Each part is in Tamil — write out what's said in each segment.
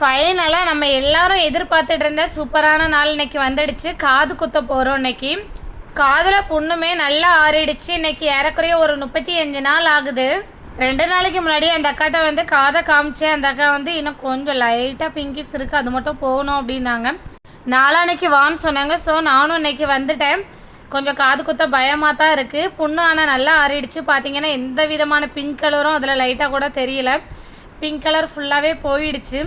ஃபைனலாக நம்ம எல்லாரும் எதிர்பார்த்துட்டு இருந்த சூப்பரான நாள் இன்னைக்கு வந்துடுச்சு. காது குத்த போகிறோம். இன்னைக்கு காதில் புண்ணுமே நல்லா ஆறிடுச்சு. இன்னைக்கு ஏறக்குறைய ஒரு 35 நாள் ஆகுது. 2 நாளைக்கு முன்னாடி அந்த அக்காட்ட வந்து காதை காமிச்சேன். அந்த அக்கா வந்து இன்னும் கொஞ்சம் லைட்டாக பிங்கிஸ் இருக்குது, அது மட்டும் போகணும் அப்படின்னாங்க. நாளான்னைக்கு வான்னு சொன்னாங்க. ஸோ நானும் இன்னைக்கு வந்துட்டேன். கொஞ்சம் காது குத்த பயமாக தான் இருக்குது. புண்ணு ஆனால் நல்லா ஆறிடுச்சு. பார்த்தீங்கன்னா எந்த விதமான பிங்க் கலரும் அதில் லைட்டாக கூட தெரியல. பிங்க் கலர் ஃபுல்லாகவே போயிடுச்சு.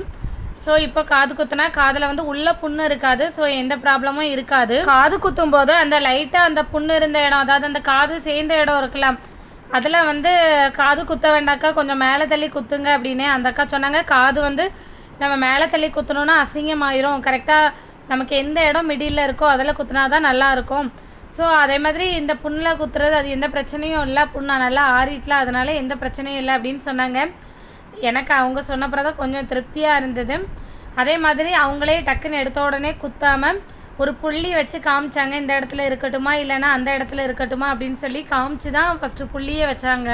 ஸோ இப்போ காது குத்துனா காதில் வந்து உள்ள புண்ணு இருக்காது. ஸோ எந்த ப்ராப்ளமும் இருக்காது. காது குத்தும் போது அந்த லைட்டாக அந்த புண்ணு இருந்த இடம், அதாவது அந்த காது சேர்ந்த இடம் இருக்கலாம், அதில் வந்து காது குத்த வேண்டாக்கா, கொஞ்சம் மேலே தள்ளி குத்துங்க அப்படின்னு அந்த அக்கா சொன்னாங்க. காது வந்து நம்ம மேலே தள்ளி குத்தணுன்னா அசிங்கமாயிரும். கரெக்டாக நமக்கு எந்த இடம் மிடில் இருக்கோ அதில் குத்துனா தான் நல்லாயிருக்கும். ஸோ அதே மாதிரி இந்த புண்ணில் குத்துறது அது எந்த பிரச்சனையும் இல்லை. புண்ணா நல்லா ஆறிட்டல, அதனால எந்த பிரச்சனையும் இல்லை அப்படின்னு சொன்னாங்க. எனக்கு அவங்க சொன்னப்பறம் தான் கொஞ்சம் திருப்தியாக இருந்தது. அதே மாதிரி அவங்களே டக்குன்னு எடுத்த உடனே குத்தாமல் ஒரு புள்ளி வச்சு காமிச்சாங்க. இந்த இடத்துல இருக்கட்டுமா இல்லைனா அந்த இடத்துல இருக்கட்டுமா அப்படின்னு சொல்லி காமிச்சு தான் ஃபஸ்ட்டு புள்ளியே வச்சாங்க.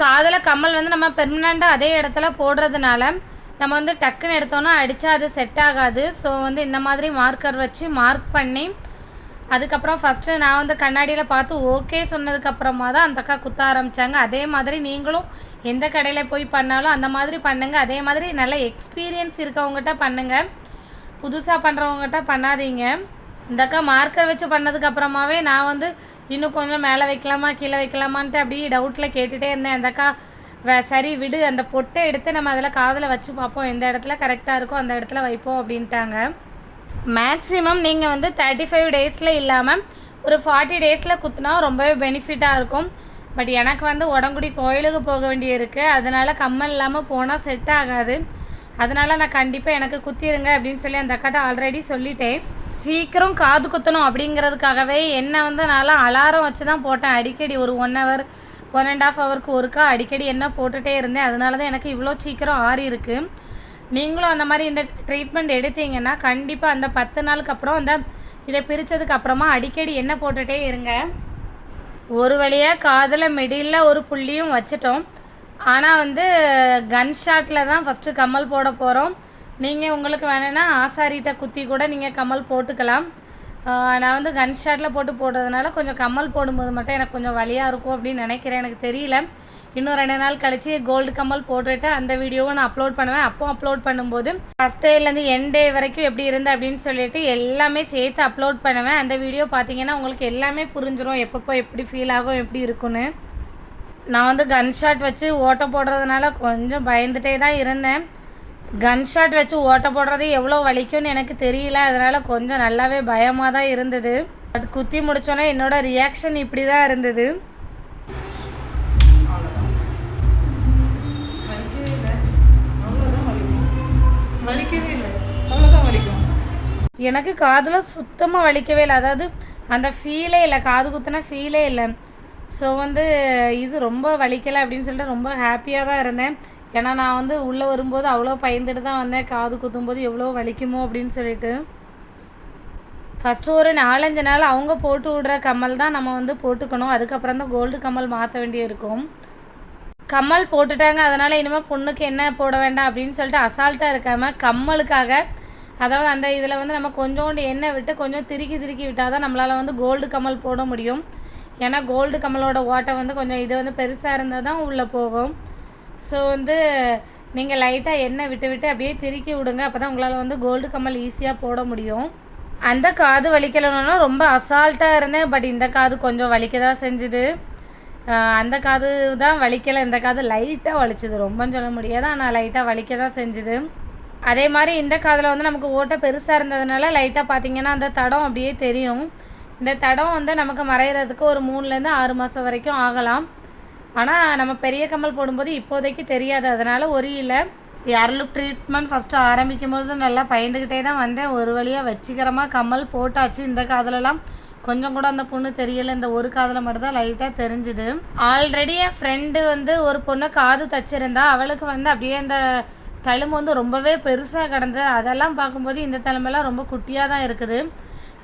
காதில் கம்மல் வந்து நம்ம பெர்மனண்ட்டாக அதே இடத்துல போடுறதுனால நம்ம வந்து டக்குன்னு எடுத்தோன்னா அடித்தா அது செட் ஆகாது. ஸோ வந்து இந்த மாதிரி மார்க்கர் வச்சு மார்க் பண்ணி அதுக்கப்புறம் ஃபஸ்ட்டு நான் வந்து கண்ணாடியில் பார்த்து ஓகே சொன்னதுக்கப்புறமா தான் அந்த அக்கா குத்த ஆரம்பித்தாங்க. அதே மாதிரி நீங்களும் எந்த கடையில் போய் பண்ணாலும் அந்த மாதிரி பண்ணுங்கள். அதே மாதிரி நல்ல எக்ஸ்பீரியன்ஸ் இருக்கவங்ககிட்ட பண்ணுங்கள், புதுசாக பண்ணுறவங்ககிட்ட பண்ணாதீங்க. இந்த அக்கா மார்க்கர் வச்சு பண்ணதுக்கப்புறமாவே நான் வந்து இன்னும் கொஞ்சம் மேலே வைக்கலாமா கீழே வைக்கலாமான்ட்டு அப்படியே டவுட்டில் கேட்டுகிட்டே இருந்தேன். அந்த அக்கா சரி விடு, அந்த பொட்டை எடுத்து நம்ம அதில் காதில் வச்சு பார்ப்போம், எந்த இடத்துல கரெக்டாக இருக்கோ அந்த இடத்துல வைப்போம் அப்படின்ட்டாங்க. மேக்ஸிமம் நீங்கள் வந்து 35 டேஸில் இல்லாமல் ஒரு 40 டேஸில் குத்துனா ரொம்பவே பெனிஃபிட்டாக இருக்கும். பட் எனக்கு வந்து உடங்குடி கோயிலுக்கு போக வேண்டிய இருக்குது, அதனால் கம்மல் இல்லாமல் போனால் செட் ஆகாது. அதனால் நான் கண்டிப்பாக எனக்கு குத்திடுங்க அப்படின்னு சொல்லி அந்த அக்காட்ட ஆல்ரெடி சொல்லிட்டேன். சீக்கிரம் காது குத்தணும் அப்படிங்கிறதுக்காகவே என்னை வந்து நான்லாம் அலாரம் வச்சு தான் போட்டேன். அடிக்கடி ஒரு 1 ஹவர் 1.5 ஹவருக்கு ஒருக்கா அடிக்கடி என்ன போட்டுகிட்டே இருந்தேன். அதனால தான் எனக்கு இவ்வளோ சீக்கிரம் ஆறி இருக்குது. நீங்களும் அந்த மாதிரி இந்த ட்ரீட்மெண்ட் எடுத்தீங்கன்னா கண்டிப்பாக அந்த 10 நாளுக்கு அப்புறம் அந்த இதை பிரித்ததுக்கு அப்புறமா அடிக்கடி எண்ணெய் போட்டுகிட்டே இருங்க. ஒரு வழியாக காதில் மிடில் ஒரு புள்ளியும் வச்சிட்டோம். ஆனால் வந்து கன் ஷாட்டில் தான் ஃபஸ்ட்டு கம்மல் போட போகிறோம். நீங்கள் உங்களுக்கு வேணும்னா ஆசாரிகிட்ட குத்தி கூட நீங்கள் கம்மல் போட்டுக்கலாம். நான் வந்து கன் ஷாட்டில் போடுறதுனால கொஞ்சம் கம்மல் போடும்போது மட்டும் எனக்கு கொஞ்சம் வலியாக இருக்கும் அப்படின்னு நினைக்கிறேன். எனக்கு தெரியல. இன்னும் 2 நாள் கழித்து கோல்டு கம்மல் போட்டுட்டு அந்த வீடியோவை நான் அப்லோட் பண்ணுவேன். அப்போ அப்லோட் பண்ணும்போது ஃபஸ்ட் டேலேருந்து எண்ட் டே வரைக்கும் எப்படி இருந்து அப்படின்னு சொல்லிட்டு எல்லாமே சேர்த்து அப்லோட் பண்ணுவேன். அந்த வீடியோ பார்த்தீங்கன்னா உங்களுக்கு எல்லாமே புரிஞ்சிடும், எப்பப்போ எப்படி ஃபீல் ஆகும், எப்படி இருக்குன்னு. நான் வந்து கன் ஷாட் வச்சு ஓட்ட போடுறதுனால கொஞ்சம் பயந்துகிட்டே தான் இருந்தேன். கன் ஷாட் வச்சு ஓட்ட போடுறது எவ்வளோ வலிக்கும்னு எனக்கு தெரியல. அதனால் கொஞ்சம் நல்லாவே பயமாக தான் இருந்தது. அது குத்தி முடித்தோன்னே என்னோடய ரியாக்ஷன் இப்படி தான் இருந்தது. எனக்கு காதில் சுத்தமாக வலிக்கவே இல்லை. அதாவது அந்த ஃபீலே இல்லை, காது குத்தின ஃபீலே இல்லை. ஸோ வந்து இது ரொம்ப வலிக்கலை அப்படின்னு சொல்லிட்டு ரொம்ப ஹாப்பியாக தான் இருந்தேன். ஏன்னா நான் வந்து உள்ளே வரும்போது அவ்வளோ பயந்துட்டு தான் வந்தேன், காது குத்தும்போது எவ்வளோ வலிக்குமோ அப்படின்னு சொல்லிட்டு. ஃபஸ்ட்டு ஒரு 4-5 நாள் அவங்க போட்டு விடுற கம்மல் தான் நம்ம வந்து போட்டுக்கணும். அதுக்கப்புறம் தான் கோல்டு கம்மல் மாற்ற வேண்டிய இருக்கும். கம்மல் போட்டுட்டாங்க, அதனால் இனிமேல் பொண்ணுக்கு என்ன போட வேண்டாம் அப்படின்னு சொல்லிட்டு அசால்ட்டாக இருக்காமல் கம்மலுக்காக, அதாவது அந்த இதில் வந்து நம்ம கொஞ்சோண்டு எண்ணெய் விட்டு கொஞ்சம் திருக்கி விட்டால் தான் நம்மளால் வந்து கோல்டு கம்மல் போட முடியும். ஏன்னா கோல்டு கம்மலோட ஓட்டை வந்து கொஞ்சம் இது வந்து பெருசாக இருந்தால் தான் உள்ளே போகும். ஸோ வந்து நீங்கள் லைட்டாக எண்ணெய் விட்டு அப்படியே திருக்கி விடுங்க. அப்போ தான் உங்களால் வந்து கோல்டு கம்மல் ஈஸியாக போட முடியும். அந்த காது வலிக்கலைன்னா ரொம்ப அசால்ட்டாக இருந்தேன். பட் இந்த காது கொஞ்சம் வலிக்க தான் செஞ்சுது. அந்த காது தான் வலிக்கலை, இந்த காது லைட்டாக வலிச்சுது. ரொம்பன்னு சொல்ல முடியாது, ஆனால் லைட்டாக வலிக்க தான் செஞ்சுது. அதே மாதிரி இந்த காதில் வந்து நமக்கு ஓட்டை பெருசாக இருந்ததுனால லைட்டாக பார்த்திங்கன்னா அந்த தடம் அப்படியே தெரியும். இந்த தடம் வந்து நமக்கு மறைகிறதுக்கு ஒரு 3லேருந்து 6 மாதம் வரைக்கும் ஆகலாம். ஆனால் நம்ம பெரிய கம்மல் போடும்போது இப்போதைக்கு தெரியாது. அதனால் ஒரு இல்லை யாரெல்லாம் ட்ரீட்மெண்ட் ஃபஸ்ட்டு ஆரம்பிக்கும் போது நல்லா பயந்துக்கிட்டே தான் வந்தேன். ஒரு வழியாக வச்சுக்கிறமாக கம்மல் போட்டாச்சு. இந்த காதிலலாம் கொஞ்சம் கூட அந்த பொண்ணு தெரியலை, இந்த ஒரு காதில் மட்டும்தான் லைட்டாக தெரிஞ்சுது. ஆல்ரெடி என் ஃப்ரெண்டு வந்து ஒரு பொண்ணு காது தச்சிருந்தா, அவளுக்கு வந்து அப்படியே அந்த தழும்பு வந்து ரொம்பவே பெருசாக கிடந்தது. அதெல்லாம் பார்க்கும்போது இந்த தழும்பெல்லாம் ரொம்ப குட்டியாக தான் இருக்குது.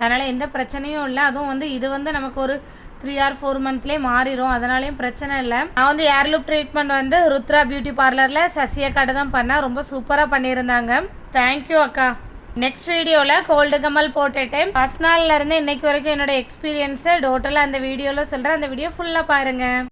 அதனால் எந்த பிரச்சனையும் இல்லை. அதுவும் வந்து இது வந்து நமக்கு ஒரு 3 or 4 மந்த்லேயே மாறிடும், அதனாலையும் பிரச்சனை இல்லை. நான் வந்து ஏர் லூப் ட்ரீட்மெண்ட் வந்து ருத்ரா பியூட்டி பார்லரில் சசி அக்காட்ட தான் பண்ணேன். ரொம்ப சூப்பராக பண்ணியிருந்தாங்க. தேங்க்யூ அக்கா. நெக்ஸ்ட் வீடியோவில் கோல்டு கமல் போட்டுட்டேன். ஃபஸ்ட் நாள்லேருந்து இன்னைக்கு வரைக்கும் என்னோட எக்ஸ்பீரியன்ஸை டோட்டலாக அந்த வீடியோவில் சொல்கிறேன். அந்த வீடியோ ஃபுல்லாக பாருங்கள்.